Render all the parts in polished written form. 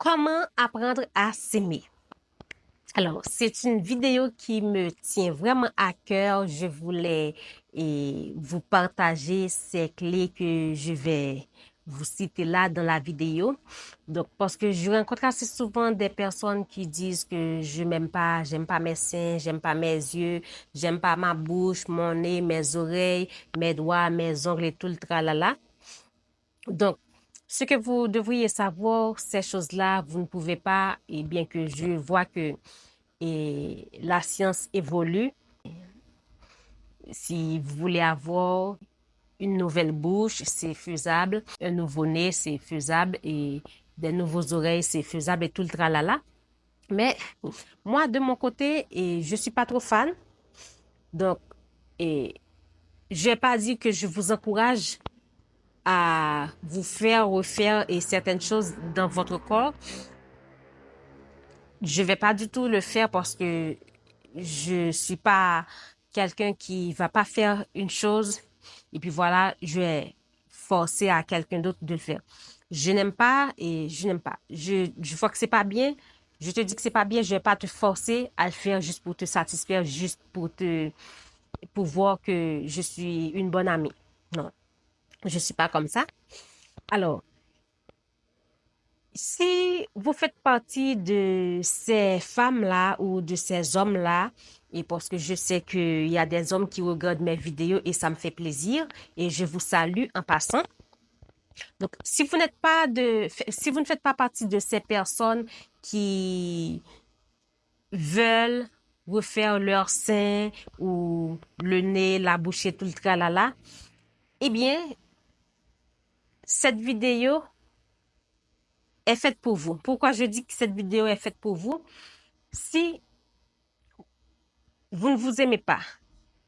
Comment apprendre à s'aimer? Alors, c'est une vidéo qui me tient vraiment à cœur. Je voulais vous partager ces clés que je vais vous citer là dans la vidéo. Donc, parce que je rencontre assez souvent des personnes qui disent que je m'aime pas, j'aime pas mes seins, j'aime pas mes yeux, j'aime pas ma bouche, mon nez, mes oreilles, mes doigts, mes ongles et tout le tralala. Donc, ce que vous devriez savoir, ces choses-là, vous ne pouvez pas, et bien que je vois que la science évolue, si vous voulez avoir une nouvelle bouche, c'est faisable, un nouveau nez, c'est faisable, et des nouveaux oreilles, c'est faisable, et tout le tralala. Mais moi, de mon côté, je suis pas trop fan, donc et, je vais pas dire que je vous encourage à vous faire refaire certaines choses dans votre corps. Je vais pas du tout le faire parce que je suis pas quelqu'un qui va pas faire une chose et puis voilà, je vais forcer à quelqu'un d'autre de le faire. Je n'aime pas et je n'aime pas. Je vois que c'est pas bien. Je te dis que c'est pas bien. Je vais pas te forcer à le faire juste pour te satisfaire, juste pour voir que je suis une bonne amie. Non, je suis pas comme ça. Alors, si vous faites partie de ces femmes-là ou de ces hommes-là, et parce que je sais qu'il y a des hommes qui regardent mes vidéos et ça me fait plaisir, et je vous salue en passant. Donc, si vous ne faites pas partie de ces personnes qui veulent refaire leur sein ou le nez, la bouche et tout le tralala, eh bien, cette vidéo est faite pour vous. Pourquoi je dis que cette vidéo est faite pour vous? Si vous ne vous aimez pas,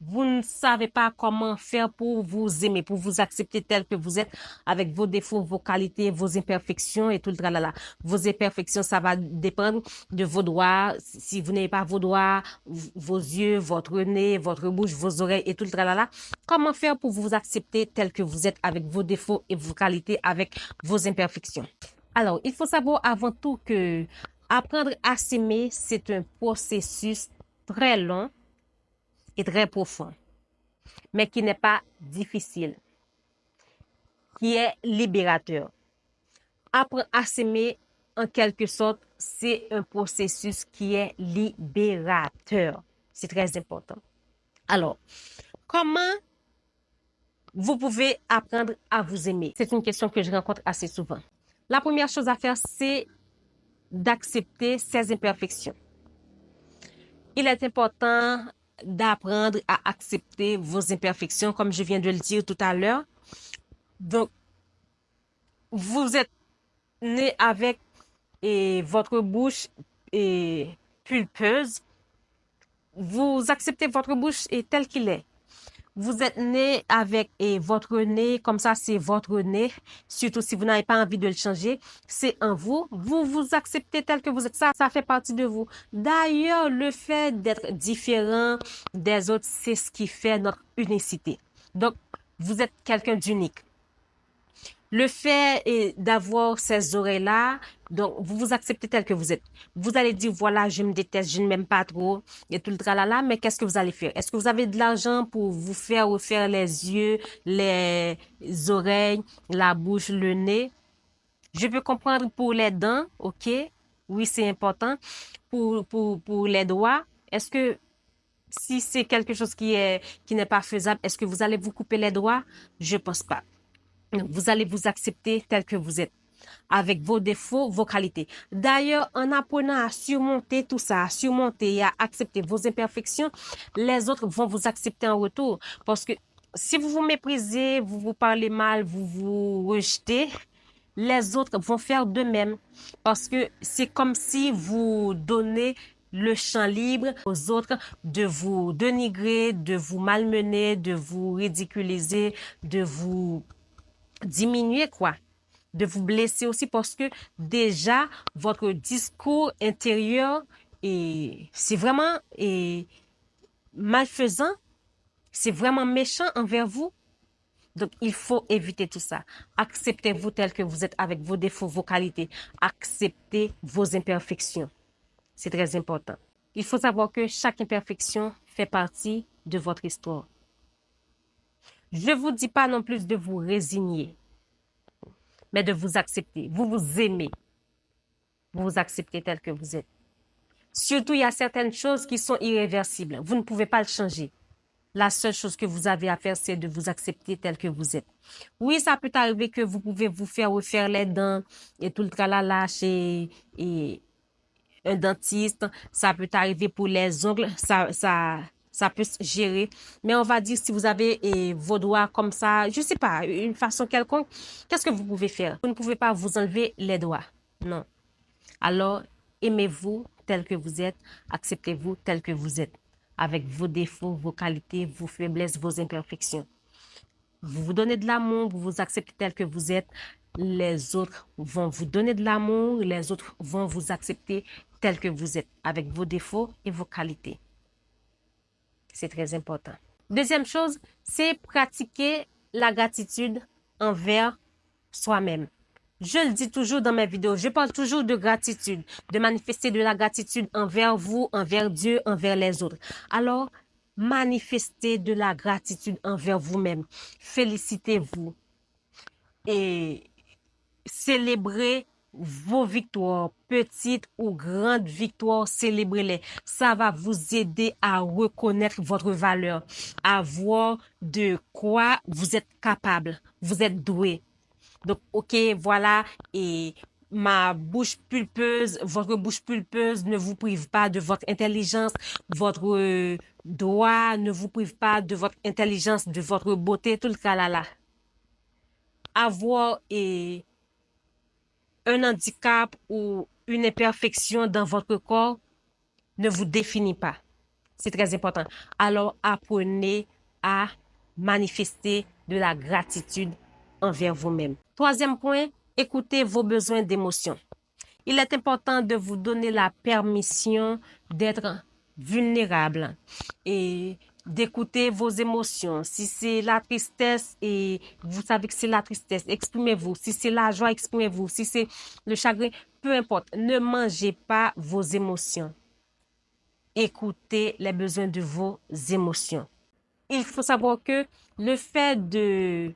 vous ne savez pas comment faire pour vous aimer, pour vous accepter tel que vous êtes, avec vos défauts, vos qualités, vos imperfections et tout le tralala. Vos imperfections, ça va dépendre de vos doigts. Si vous n'avez pas vos doigts, vos yeux, votre nez, votre bouche, vos oreilles et tout le tralala. Comment faire pour vous accepter tel que vous êtes, avec vos défauts et vos qualités, avec vos imperfections? Alors, il faut savoir avant tout que apprendre à s'aimer, c'est un processus très long et très profond, mais qui n'est pas difficile, qui est libérateur. Apprendre à s'aimer, en quelque sorte, c'est un processus qui est libérateur. C'est très important. Alors, comment vous pouvez apprendre à vous aimer? C'est une question que je rencontre assez souvent. La première chose à faire, c'est d'accepter ses imperfections. Il est important d'apprendre à accepter vos imperfections, comme je viens de le dire tout à l'heure. Donc, vous êtes né avec votre bouche pulpeuse. Vous acceptez votre bouche telle qu'il est. Vous êtes né avec votre nez, comme ça c'est votre nez, surtout si vous n'avez pas envie de le changer, c'est en vous. Vous vous acceptez tel que vous êtes, ça fait partie de vous. D'ailleurs, le fait d'être différent des autres, c'est ce qui fait notre unicité. Donc, vous êtes quelqu'un d'unique. Le fait d'avoir ces oreilles-là, donc vous vous acceptez tel que vous êtes. Vous allez dire, voilà, je me déteste, je ne m'aime pas trop, et tout le tralala, mais qu'est-ce que vous allez faire? Est-ce que vous avez de l'argent pour vous faire refaire les yeux, les oreilles, la bouche, le nez? Je peux comprendre pour les dents, ok? Oui, c'est important. Pour les doigts, est-ce que si c'est quelque chose qui n'est pas faisable, est-ce que vous allez vous couper les doigts? Je pense pas. Vous allez vous accepter tel que vous êtes, avec vos défauts, vos qualités. D'ailleurs, en apprenant à surmonter tout ça, à surmonter et à accepter vos imperfections, les autres vont vous accepter en retour. Parce que si vous vous méprisez, vous vous parlez mal, vous vous rejetez, les autres vont faire de même. Parce que c'est comme si vous donnez le champ libre aux autres de vous dénigrer, de vous malmener, de vous ridiculiser, de vous diminuer, quoi, de vous blesser aussi parce que déjà votre discours intérieur c'est vraiment malfaisant, c'est vraiment méchant envers vous. Donc, il faut éviter tout ça. Acceptez-vous tel que vous êtes avec vos défauts, vos qualités. Acceptez vos imperfections. C'est très important. Il faut savoir que chaque imperfection fait partie de votre histoire. Je ne vous dis pas non plus de vous résigner, mais de vous accepter. Vous vous aimez. Vous vous acceptez tel que vous êtes. Surtout, il y a certaines choses qui sont irréversibles. Vous ne pouvez pas le changer. La seule chose que vous avez à faire, c'est de vous accepter tel que vous êtes. Oui, ça peut arriver que vous pouvez vous faire refaire les dents et tout le tralala chez un dentiste. Ça peut arriver pour les ongles. Ça peut se gérer. Mais on va dire, si vous avez vos doigts comme ça, je sais pas, une façon quelconque, qu'est-ce que vous pouvez faire? Vous ne pouvez pas vous enlever les doigts. Non. Alors, aimez-vous tel que vous êtes, acceptez-vous tel que vous êtes, avec vos défauts, vos qualités, vos faiblesses, vos imperfections. Vous vous donnez de l'amour, vous vous acceptez tel que vous êtes, les autres vont vous donner de l'amour, les autres vont vous accepter tel que vous êtes, avec vos défauts et vos qualités. C'est très important. Deuxième chose, c'est pratiquer la gratitude envers soi-même. Je le dis toujours dans mes vidéos, je parle toujours de gratitude, de manifester de la gratitude envers vous, envers Dieu, envers les autres. Alors, manifestez de la gratitude envers vous-même. Félicitez-vous et célébrez vos victoires, petites ou grandes victoires, célébrez-les. Ça va vous aider à reconnaître votre valeur, à voir de quoi vous êtes capable, vous êtes doué. Donc, OK, voilà, et ma bouche pulpeuse, votre bouche pulpeuse ne vous prive pas de votre intelligence, votre doigt ne vous prive pas de votre intelligence, de votre beauté, tout le tralala. Avoir un handicap ou une imperfection dans votre corps ne vous définit pas. C'est très important. Alors, apprenez à manifester de la gratitude envers vous-même. Troisième point, écoutez vos besoins d'émotion. Il est important de vous donner la permission d'être vulnérable et d'écouter vos émotions. Si c'est la tristesse et vous savez que c'est la tristesse, exprimez-vous. Si c'est la joie, exprimez-vous. Si c'est le chagrin, peu importe. Ne mangez pas vos émotions. Écoutez les besoins de vos émotions. Il faut savoir que le fait de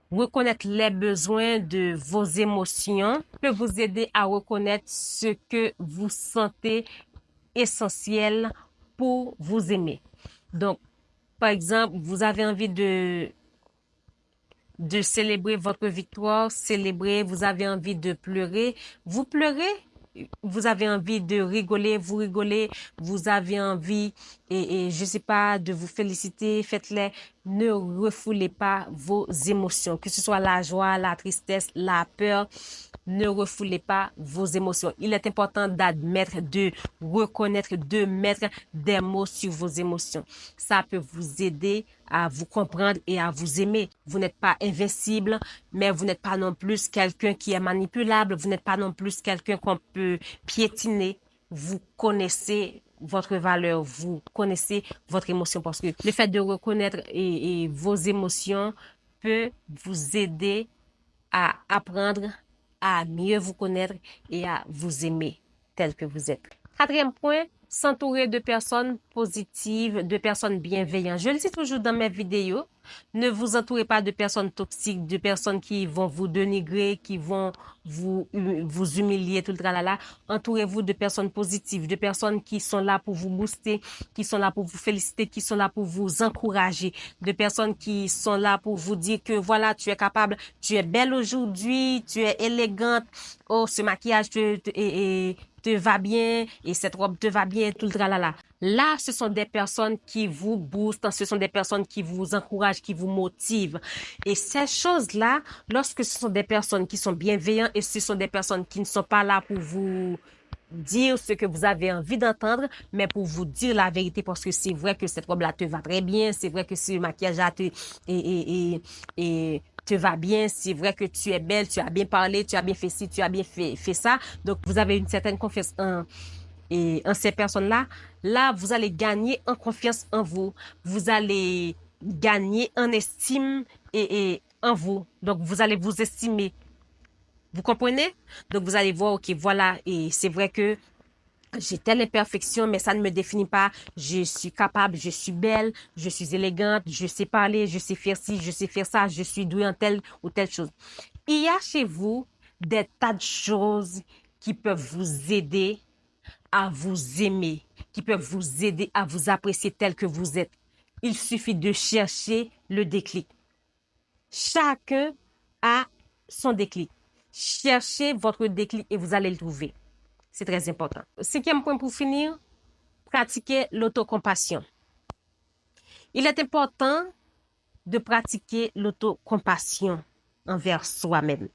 reconnaître les besoins de vos émotions peut vous aider à reconnaître ce que vous sentez essentiel pour vous aimer. Donc, par exemple, vous avez envie de célébrer votre victoire, célébrer, vous avez envie de pleurer, vous pleurez. Vous avez envie de rigoler, vous rigolez, vous avez envie, je sais pas, de vous féliciter, faites-les. Ne refoulez pas vos émotions, que ce soit la joie, la tristesse, la peur. Ne refoulez pas vos émotions. Il est important d'admettre, de reconnaître, de mettre des mots sur vos émotions. Ça peut vous aider à vous comprendre et à vous aimer. Vous n'êtes pas invincible, mais vous n'êtes pas non plus quelqu'un qui est manipulable. Vous n'êtes pas non plus quelqu'un qu'on peut piétiner. Vous connaissez votre valeur, vous connaissez votre émotion parce que le fait de reconnaître vos émotions peut vous aider à apprendre à mieux vous connaître et à vous aimer tel que vous êtes. Quatrième point, s'entourer de personnes positives, de personnes bienveillantes. Je le dis toujours dans mes vidéos, ne vous entourez pas de personnes toxiques, de personnes qui vont vous dénigrer, qui vont vous humilier, tout le tralala. Entourez-vous de personnes positives, de personnes qui sont là pour vous booster, qui sont là pour vous féliciter, qui sont là pour vous encourager, de personnes qui sont là pour vous dire que voilà, tu es capable, tu es belle aujourd'hui, tu es élégante, oh, ce maquillage te va bien et cette robe te va bien, tout le tralala. Là, ce sont des personnes qui vous boostent, ce sont des personnes qui vous encouragent, qui vous motivent. Et ces choses-là, lorsque ce sont des personnes qui sont bienveillantes et ce sont des personnes qui ne sont pas là pour vous dire ce que vous avez envie d'entendre, mais pour vous dire la vérité parce que c'est vrai que cette robe-là te va très bien, c'est vrai que ce maquillage-là te va bien, c'est vrai que tu es belle, tu as bien parlé, tu as bien fait ci, tu as bien fait ça. Donc, vous avez une certaine confiance en ces personnes-là. Là, vous allez gagner en confiance en vous. Vous allez gagner en estime et en vous. Donc, vous allez vous estimer. Vous comprenez? Donc, vous allez voir, OK, voilà, et c'est vrai que j'ai telle imperfection, mais ça ne me définit pas. Je suis capable, je suis belle, je suis élégante, je sais parler, je sais faire ci, je sais faire ça, je suis douée en telle ou telle chose. Il y a chez vous des tas de choses qui peuvent vous aider à vous aimer, qui peuvent vous aider à vous apprécier tel que vous êtes. Il suffit de chercher le déclic. Chacun a son déclic. Cherchez votre déclic et vous allez le trouver. C'est très important. Cinquième point pour finir, pratiquer l'autocompassion. Il est important de pratiquer l'autocompassion envers soi-même.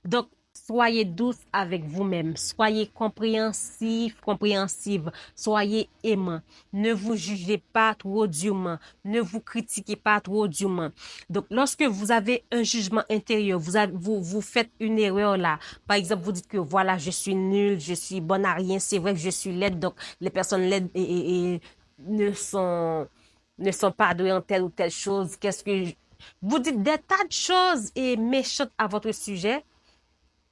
Donc, soyez douce avec vous-même. Soyez compréhensif, compréhensive. Soyez aimant. Ne vous jugez pas trop durement. Ne vous critiquez pas trop durement. Donc, lorsque vous avez un jugement intérieur, vous faites une erreur là. Par exemple, vous dites que voilà, je suis nulle, je suis bonne à rien. C'est vrai que je suis laide. Donc, les personnes laides et ne sont pas douées en telle ou telle chose. Vous dites des tas de choses et méchantes à votre sujet.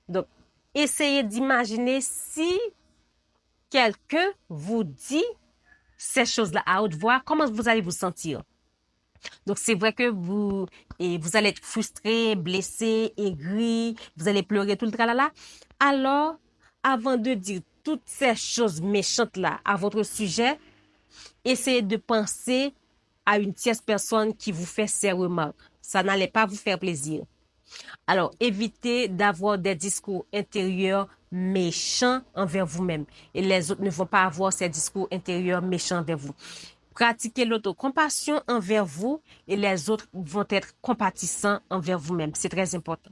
Donc, essayez d'imaginer si quelqu'un vous dit ces choses-là à haute voix, comment vous allez vous sentir. Donc, c'est vrai que vous allez être frustré, blessé, aigri, vous allez pleurer tout le tralala. Alors, avant de dire toutes ces choses méchantes-là à votre sujet, essayez de penser à une tierce personne qui vous fait ces remarques. Ça n'allait pas vous faire plaisir. Alors, évitez d'avoir des discours intérieurs méchants envers vous-même. Et les autres ne vont pas avoir ces discours intérieurs méchants envers vous. Pratiquez l'autocompassion envers vous et les autres vont être compatissants envers vous-même. C'est très important.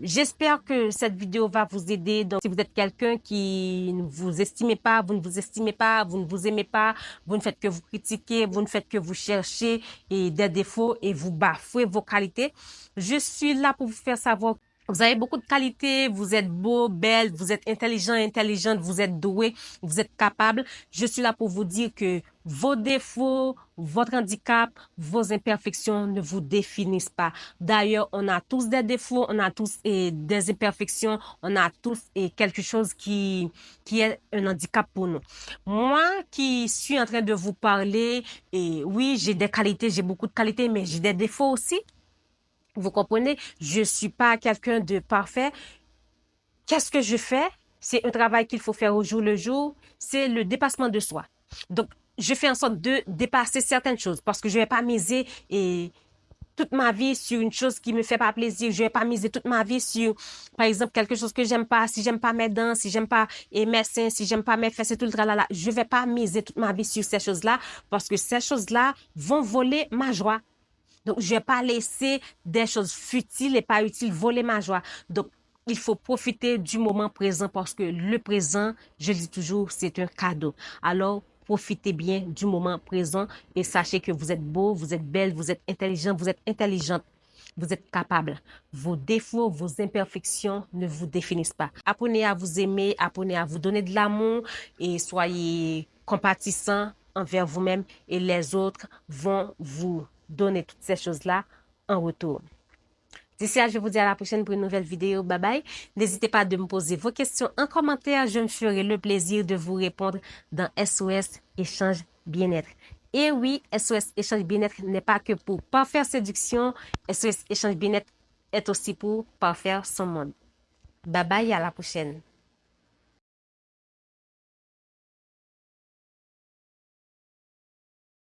J'espère que cette vidéo va vous aider. Donc, si vous êtes quelqu'un qui ne vous estimez pas, vous ne vous estimez pas, vous ne vous aimez pas, vous ne faites que vous critiquer, vous ne faites que vous chercher et des défauts et vous bafouez vos qualités, je suis là pour vous faire savoir. Vous avez beaucoup de qualités, vous êtes beau, belle, vous êtes intelligent, intelligente, vous êtes doué, vous êtes capable. Je suis là pour vous dire que vos défauts, votre handicap, vos imperfections ne vous définissent pas. D'ailleurs, on a tous des défauts, on a tous des imperfections, on a tous quelque chose qui est un handicap pour nous. Moi qui suis en train de vous parler, et oui, j'ai des qualités, j'ai beaucoup de qualités, mais j'ai des défauts aussi. Vous comprenez? Je suis pas quelqu'un de parfait. Qu'est-ce que je fais? C'est un travail qu'il faut faire au jour le jour. C'est le dépassement de soi. Donc, je fais en sorte de dépasser certaines choses parce que je vais pas miser toute ma vie sur une chose qui me fait pas plaisir. Je vais pas miser toute ma vie sur, par exemple, quelque chose que j'aime pas. Si j'aime pas mes dents, si j'aime pas mes seins, si j'aime pas mes fesses et tout le tralala. Je vais pas miser toute ma vie sur ces choses-là parce que ces choses-là vont voler ma joie. Donc, je vais pas laisser des choses futiles et pas utiles voler ma joie. Donc, il faut profiter du moment présent parce que le présent, je dis toujours, c'est un cadeau. Alors, profitez bien du moment présent et sachez que vous êtes beau, vous êtes belle, vous êtes intelligent, vous êtes intelligente. Vous êtes capable. Vos défauts, vos imperfections ne vous définissent pas. Apprenez à vous aimer, apprenez à vous donner de l'amour et soyez compatissants envers vous-même et les autres vont vous donner toutes ces choses-là en retour. D'ici là, je vous dis à la prochaine pour une nouvelle vidéo. Bye bye. N'hésitez pas à me poser vos questions en commentaire. Je me ferai le plaisir de vous répondre dans SOS Échange Bien-être. Et oui, SOS Échange Bien-être n'est pas que pour parfaire séduction. SOS Échange Bien-être est aussi pour parfaire son monde. Bye bye, à la prochaine.